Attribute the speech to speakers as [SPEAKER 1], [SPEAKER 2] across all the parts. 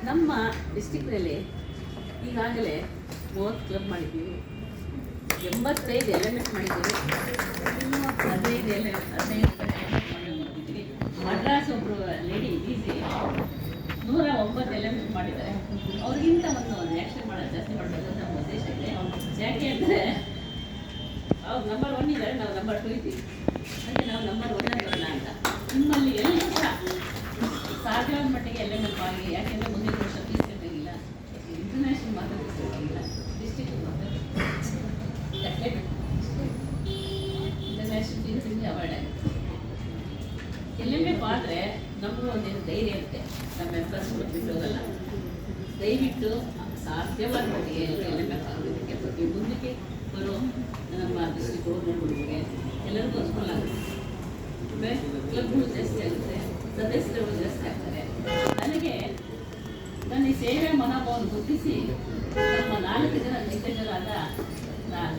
[SPEAKER 1] ನಮ್ಮ ಡಿಸ್ಟಿಕ್ನಲ್ಲಿ ಈಗಾಗಲೇ 30 ಕ್ಲಬ್ ಮಾಡಿದ್ದೀವಿ, 85 ಎಲಿಮೆಂಟ್ ಮಾಡಿದ್ದೀವಿ, ಇನ್ನು 15 ಮಾಡಿದ್ದೀವಿ. ಮಡ್ರಾಸ್ ಒಬ್ಬರು ಲೇಡಿ ಈಸಿ 109 ಎಲಿಮೆಂಟ್ ಮಾಡಿದ್ದಾರೆ. ಅವ್ರಿಗಿಂತ ಒಂದು ಆ್ಯಕ್ಷನ್ ಮಾಡೋದು ಜಾಸ್ತಿ ಮಾಡಬೇಕು ಅಂತ ನಮ್ಮ ಉದ್ದೇಶ ಇದೆ. ಯಾಕೆ ಅಂದರೆ ಅವ್ರು ನಂಬರ್ 1 ಇದ್ದಾರೆ, ನಾವು ನಂಬರ್ 2 ಇದ್ದೀವಿ. ಹಾಗೆ ನಾವು ನಂಬರ್ 1 ಬರೋಣ ಅಂತ ನಿಮ್ಮಲ್ಲಿ ಎಲ್ಲ ಸಹ ಸಾಧ್ಯವಾದ ಮಟ್ಟಿಗೆ ಎಲಿಮೆಂಟ್ ಆಗಿ. ಯಾಕೆಂದರೆ ಮುಂದಿನ ವರ್ಷ ಫೀಸ್ ಕಟ್ಟೋಂಗಿಲ್ಲ, ಇಂಟರ್ನ್ಯಾಷನಲ್ ಮಾತಾಡೋಕ್ಕಾಗಿಲ್ಲ, ಡಿಸ್ಟ್ರಿಕ್ಟ್ ಕಟ್ಟಲೇಬೇಕು. ಇಂಟರ್ನ್ಯಾಷನಲ್ ಫೀಸಿಂದ ಅವಾಯ್ಡ್ ಆಗುತ್ತೆ. ಎಲ್ಲಿಂಬೇಕು ಆದರೆ ನಮಗೂ ಒಂದೇನು ಧೈರ್ಯ ಇರುತ್ತೆ, ನಮ್ಮ ಮೆಂಬರ್ಸ್ ಬಿಟ್ಟು ಹೋಗಲ್ಲ. ದಯವಿಟ್ಟು ಸಾಧ್ಯವಾದ ಮಟ್ಟಿಗೆ ಎಲ್ಲಿಂಬೇಕು ಆಗೋದಕ್ಕೆ ಪ್ರತಿ ಮುಂದಕ್ಕೆ ಬರೋ ನಮ್ಮ ಡಿಸ್ಟ್ರಿಕ್ಟ್ ಗೌರ್ಮೆಂಟ್ಗಳಿಗೆ ಎಲ್ಲರಿಗೂ ಅನುಕೂಲ ಆಗುತ್ತೆ. ಕ್ಲಬ್ಗಳು ಜಾಸ್ತಿ ಆಗುತ್ತೆ, ಸದಸ್ಯರುಗಳು ಜಾಸ್ತಿ ಆಗ್ತಾರೆ. ನನಗೆ ನನ್ನ ಈ ಸೇವೆ ಮನೋಭಾವವನ್ನು ಗುರುತಿಸಿ ನಮ್ಮ 4 ಜನ ದಿಗ್ಗಜರಾದ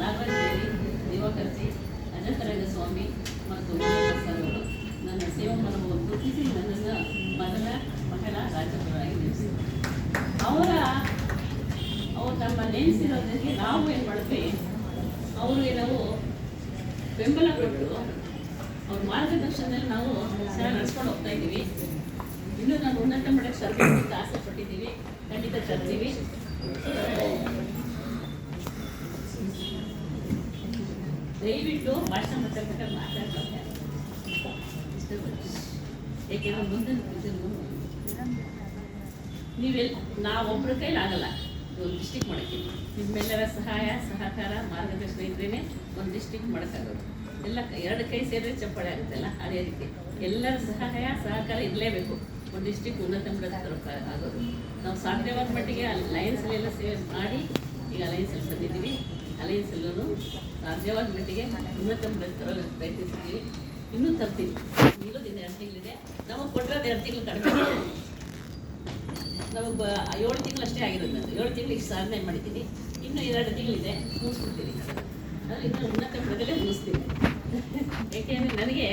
[SPEAKER 1] ನಾಗರಾಜ್ ದೇವಿ, ದಿವಾಕರ್ಜಿ, ಅಜಂತರಂಗ ಸ್ವಾಮಿ ಮತ್ತು ಸರ್ ಅವರು ನನ್ನ ಸೇವಾ ಮನೋಭಾವವನ್ನು ಗುರುತಿಸಿ ನನ್ನನ್ನು ಮೊದಲ ಮಹಿಳಾ ರಾಜ್ಯಪಾಲರಾಗಿ ನೇಮಿಸಿದರು. ಅವ್ರು ನಮ್ಮ ನೇಮಿಸಿರೋದಕ್ಕೆ ನಾವು ಏನು ಮಾಡಿದ್ವಿ, ಅವ್ರಿಗೆ ನಾವು ಬೆಂಬಲ ಕೊಟ್ಟು ಅವ್ರ ಮಾರ್ಗದರ್ಶನದಲ್ಲಿ ನಾವು ಚೆನ್ನಾಗಿ ನಡೆಸ್ಕೊಂಡು ಹೋಗ್ತಾ ಇದ್ದೀವಿ. ಇನ್ನೂ ನಾವು ಉನ್ನತ ಮಟ್ಟಕ್ಕೆ ತರಬೇಕು ಅಂತ ಆಸೆ ಪಟ್ಟಿದ್ದೀವಿ, ಖಂಡಿತ ತರ್ತೀವಿ. ದಯವಿಟ್ಟು ಭಾಷಣ ಮಾತಾಡ್ತಾರೆ, ಏಕೆಂದರೆ ಮುಂದಿನ ನಾವೊಬ್ಬರ ಕೈಲಿ ಆಗಲ್ಲ ಒಂದು ಡಿಸ್ಟಿಕ್ ಮಾಡೋಕ್ಕೆ. ನಿಮ್ಮೆಲ್ಲರ ಸಹಾಯ ಸಹಕಾರ ಮಾರ್ಗದರ್ಶನ ಇದ್ರೇ ಒಂದು ಡಿಸ್ಟಿಕ್ ಮಾಡೋಕ್ಕಾಗೋದು. ಎಲ್ಲ 2 ಕೈ ಸೇರಿದ್ರೆ ಚಪ್ಪಾಳೆ ಆಗುತ್ತಲ್ಲ, ಅದೇ ರೀತಿ ಎಲ್ಲರ ಸಹಾಯ ಸಹಕಾರ ಇರಲೇಬೇಕು ಒಂದು ಡಿಸ್ಟಿಕ್ ಉನ್ನತ ಮಟ್ಟಕ್ಕೆ ತರೋಕೆ ಆಗೋದು. ನಾವು ಸಾಧ್ಯವಾದ ಮಟ್ಟಿಗೆ ಲಯನ್ಸಲ್ಲೆಲ್ಲ ಸೇವೆ ಮಾಡಿ ಈಗ ಅಲಯನ್ಸಲ್ಲಿ ಬಂದಿದ್ದೀವಿ. ಅಲಯನ್ಸಲ್ಲೂ ಸಾಧ್ಯವಾದ ಮಟ್ಟಿಗೆ ಉನ್ನತ ಮಟ್ಟಕ್ಕೆ ತರೋಕೆ ಪ್ರಯತ್ನಿಸ್ತೀವಿ. ಇನ್ನೂ ತರ್ತೀವಿ. ಇರೋದಿನ 2 ತಿಂಗಳಿದೆ, ನಮಗೆ ಕೊಟ್ಟಿರೋದು 2 ತಿಂಗಳು ಕಡಿಮೆ. ನಮಗೆ 7 ತಿಂಗಳಷ್ಟೇ ಆಗಿರೋದು. ನಾನು 7 ತಿಂಗಳಿಗೆ ಸಾಧನೆ ಮಾಡಿದ್ದೀನಿ. ಇನ್ನೂ 2 ತಿಂಗಳಿದೆ, ಮುಗಿಸ್ಬಿಡ್ತೀನಿ. ಅದು ಇನ್ನೂ ಉನ್ನತ ಮಟ್ಟದಲ್ಲೇ ಮುಗಿಸ್ತೀನಿ. ಏಕೆಂದರೆ ನನಗೆ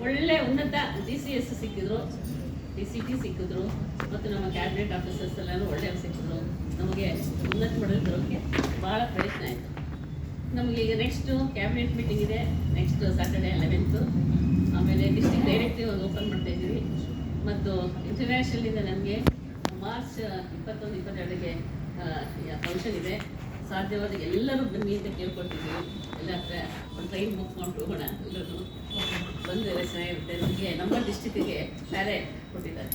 [SPEAKER 1] ಒಳ್ಳೆ ಉನ್ನತ DCS ಸಿಕ್ಕಿದ್ರು, DCT ಸಿಕ್ಕಿದ್ರು, ಮತ್ತು ನಮ್ಮ ಕ್ಯಾಬಿನೆಟ್ ಆಫೀಸರ್ಸ್ ಎಲ್ಲರೂ ಒಳ್ಳೆಯವ್ರು ಸಿಕ್ಕಿದ್ರು. ನಮಗೆ ಉನ್ನತ ಮಟ್ಟದಲ್ಲಿ ಬರೋಕ್ಕೆ ಭಾಳ ಪ್ರಯತ್ನ ಆಯಿತು. ನಮಗೆ ಈಗ ನೆಕ್ಸ್ಟು ಕ್ಯಾಬಿನೆಟ್ ಮೀಟಿಂಗ್ ಇದೆ, ನೆಕ್ಸ್ಟ್ ಸ್ಯಾಟರ್ಡೆ 11th. ಆಮೇಲೆ ಡಿಸ್ಟ್ರಿಕ್ಟ್ ಡೈರೆಕ್ಟಿವ್ ಓಪನ್ ಮಾಡ್ತಾಯಿದ್ದೀವಿ. ಮತ್ತು ಇಂಟರ್ನ್ಯಾಷನಲಿಂದ ನಮಗೆ ಮಾರ್ಚ್ 21-22ಗೆ ಫಂಕ್ಷನ್ ಇದೆ. ಸಾಧ್ಯವಾದ ಎಲ್ಲರೂ ಬನ್ನಿ ಅಂತ ಕೇಳ್ಕೊಳ್ತಿದ್ದೀವಿ. ಎಲ್ಲ ಒಂದು ಟ್ರೈನ್ ಬುಕ್ ಮಾಡಿ ಹೋಗೋಣ, ಎಲ್ಲರೂ ಬಂದರೆ ಚೆನ್ನಾಗಿರುತ್ತೆ. ನಮಗೆ ನಮ್ಮ ಡಿಸ್ಟ್ರಿಕ್ಕಿಗೆ ಬೇರೆ ಕೊಟ್ಟಿದ್ದಾರೆ.